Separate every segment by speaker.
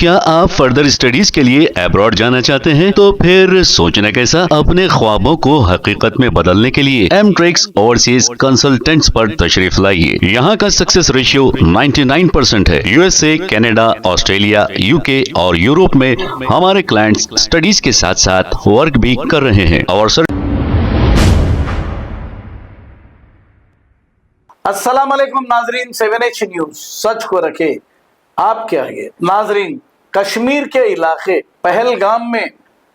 Speaker 1: क्या आप further studies के लिए अब्रॉड जाना चाहते हैं? तो फिर सोचना कैसा, अपने ख्वाबों को हकीकत में बदलने के लिए एमट्रिक्स ओवरसीज कंसल्टेंट्स पर तशरीफ लाइए। यहाँ का सक्सेस रेशियो 99% है। यूएसए, कनाडा, ऑस्ट्रेलिया, यूके और यूरोप में हमारे क्लाइंट्स स्टडीज के साथ साथ वर्क भी कर रहे हैं और
Speaker 2: अस्सलाम वालेकुम नाजरीन, 7H न्यूज सच को रखे आपके आगे। नाजरीन, कश्मीर के इलाके पहलगाम में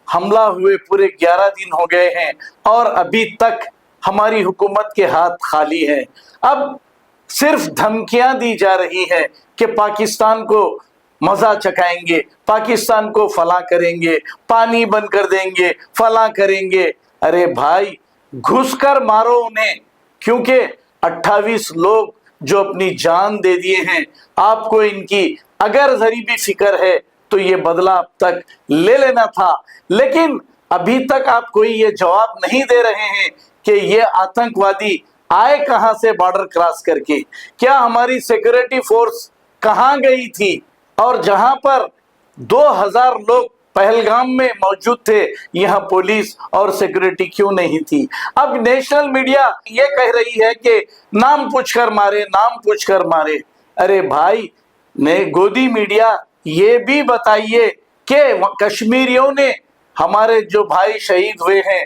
Speaker 2: हमला हुए पूरे 11 दिन हो गए हैं और अभी तक हमारी हुकूमत के हाथ खाली हैं। अब सिर्फ धमकियां दी जा रही हैं कि पाकिस्तान को मजा चखाएंगे, पाकिस्तान को फला करेंगे, पानी बंद कर देंगे, फला करेंगे। अरे भाई, घुसकर मारो उन्हें, क्योंकि 28 लोग जो अपनी जान दे दिए हैं। आपको इनकी अगर जरी भी फिक्र है तो ये बदला अब तक ले लेना था, लेकिन अभी तक आप कोई ये जवाब नहीं दे रहे हैं कि ये आतंकवादी आए कहां से बॉर्डर क्रॉस करके। क्या हमारी सिक्योरिटी फोर्स कहां गई थी? और जहां पर 2000 लोग पहलगाम में मौजूद थे, यहाँ पुलिस और सिक्योरिटी क्यों नहीं थी? अब नेशनल मीडिया ये कह रही है कि नाम पूछकर मारे, नाम पूछकर मारे। अरे भाई ने गोदी मीडिया ये भी बताइए कि कश्मीरियों ने हमारे जो भाई शहीद हुए हैं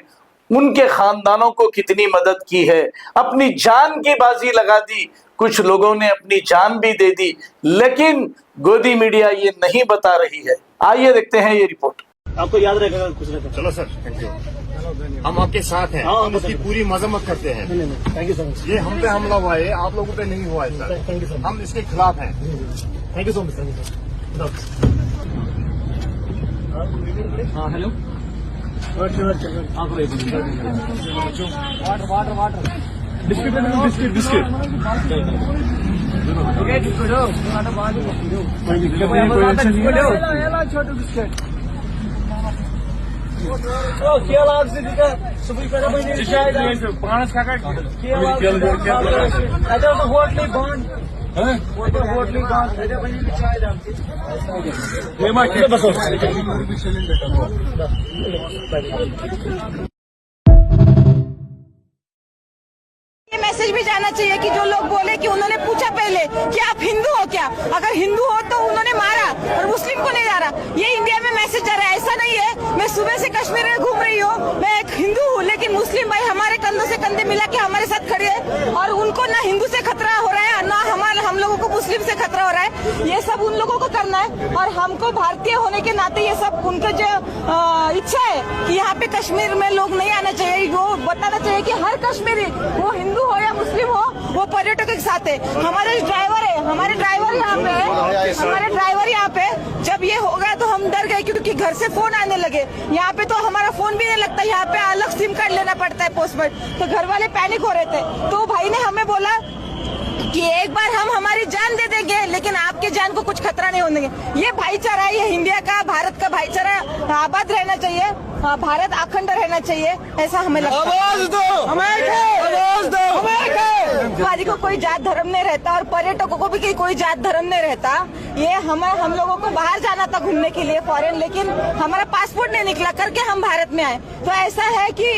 Speaker 2: उनके खानदानों को कितनी मदद की है, अपनी जान की बाजी लगा दी। कुछ लोगों ने अपनी जान भी दे दी, लेकिन गोदी मीडिया ये नहीं बता रही है। आइए देखते हैं ये रिपोर्ट।
Speaker 3: आपको याद रहेगा कुछ नहीं।
Speaker 4: चलो सर, थैंक यू। हम आपके साथ हैं, हम उसकी पूरी मजम्मत करते हैं।
Speaker 3: Thank you so much.
Speaker 4: ये हम पे हमला हुआ है, आप लोगों पे नहीं हुआ है sir.
Speaker 3: Thank you so much.
Speaker 4: हम इसके खिलाफ हैं।
Speaker 3: Thank you so much. हाँ, hello. Water water biscuit biscuit biscuit छोटू बिस्किट
Speaker 5: मैसेज भी जाना चाहिए कि जो लोग बोले कि उन्होंने पूछा पहले कि आप हिंदू हो क्या, अगर हिंदू हो तो उन्होंने मारा और मुस्लिम को नहीं मारा। ये इंडिया में मैसेज जा रहा है। ऐसा नहीं है मैं सुबह से कश्मीर में घूम रही हूँ, मैं एक हिंदू हूँ, लेकिन मुस्लिम भाई हमारे कंधों से कंधे मिला के हमारे साथ खड़े हैं और उनको ना हिंदू से खतरा हो रहा है, ना हम लोगों को मुस्लिम से खतरा हो रहा है। ये सब उन लोगों को करना है और हमको भारतीय होने के नाते ये सब उनका जो इच्छा है कि यहाँ पे कश्मीर में लोग नहीं आना चाहिए, वो बताना चाहिए कि हर कश्मीरी, वो हिंदू हो या मुस्लिम हो, वो पर्यटकों के साथ है। हमारे ड्राइवर है, हमारे ड्राइवर यहाँ पे है, हमारे ड्राइवर यहाँ पे। जब ये हो गया तो हम डर गए, क्योंकि घर से फोन आने लगे। यहाँ पे तो हमारा फोन भी नहीं लगता, यहाँ पे अलग सिम कार्ड लेना पड़ता है पोस्टपेड। तो घर वाले पैनिक हो रहे थे, तो भाई ने हमें बोला कि एक बार हम हमारी जान दे देंगे, लेकिन आपके जान को कुछ खतरा नहीं होने देंगे। ये भाईचारा, ये इंडिया का, भारत का भाईचारा आबाद रहना चाहिए, भारत अखंड रहना चाहिए, ऐसा हमें लगता है। आवाज दो, आवाज दो। भाजी को कोई जात धर्म नहीं रहता और पर्यटकों को भी कोई जात धर्म नहीं रहता। ये हम लोगों को बाहर जाना था घूमने के लिए फॉरेन, लेकिन हमारा पासपोर्ट नहीं निकला करके हम भारत में आए। तो ऐसा है कि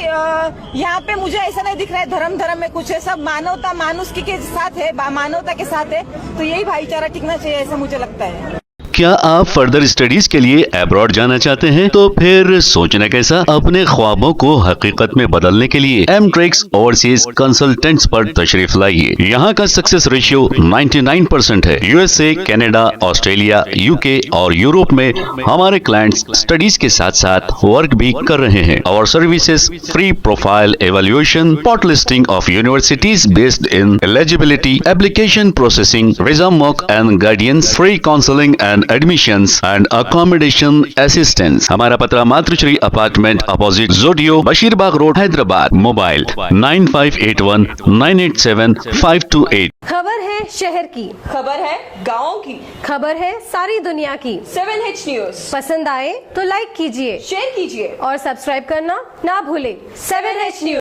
Speaker 5: यहाँ पे मुझे ऐसा नहीं दिख रहा है धर्म में कुछ है, सब मानवता मानुषी के साथ है, मानवता के साथ है। तो यही भाईचारा टिकना चाहिए, ऐसा मुझे लगता है।
Speaker 1: क्या आप फर्दर स्टडीज के लिए अब्रॉड जाना चाहते हैं? तो फिर सोचना कैसा, अपने ख्वाबों को हकीकत में बदलने के लिए एमट्रिक्स ओवरसीज कंसल्टेंट्स पर तशरीफ लाइए। यहाँ का सक्सेस रेशियो 99% है। यूएसए, कनाडा, ऑस्ट्रेलिया, यूके और यूरोप में हमारे क्लाइंट्स स्टडीज के साथ साथ वर्क भी कर रहे हैं और services free profile evaluation, spot listing of universities based in eligibility, application processing, visa mock and guidance, free counselling and admissions and accommodation assistance. हमारा पता मातृश्री अपार्टमेंट अपोजिट जोडियो, बशीरबाग रोड, हैदराबाद। मोबाइल 9581 987 528।
Speaker 6: खबर है शहर की,
Speaker 7: खबर है गाँव की,
Speaker 6: खबर है सारी दुनिया की।
Speaker 7: 7H न्यूज
Speaker 6: पसंद आए तो लाइक कीजिए,
Speaker 7: शेयर कीजिए
Speaker 6: और सब्सक्राइब करना ना भूले।
Speaker 7: 7H news.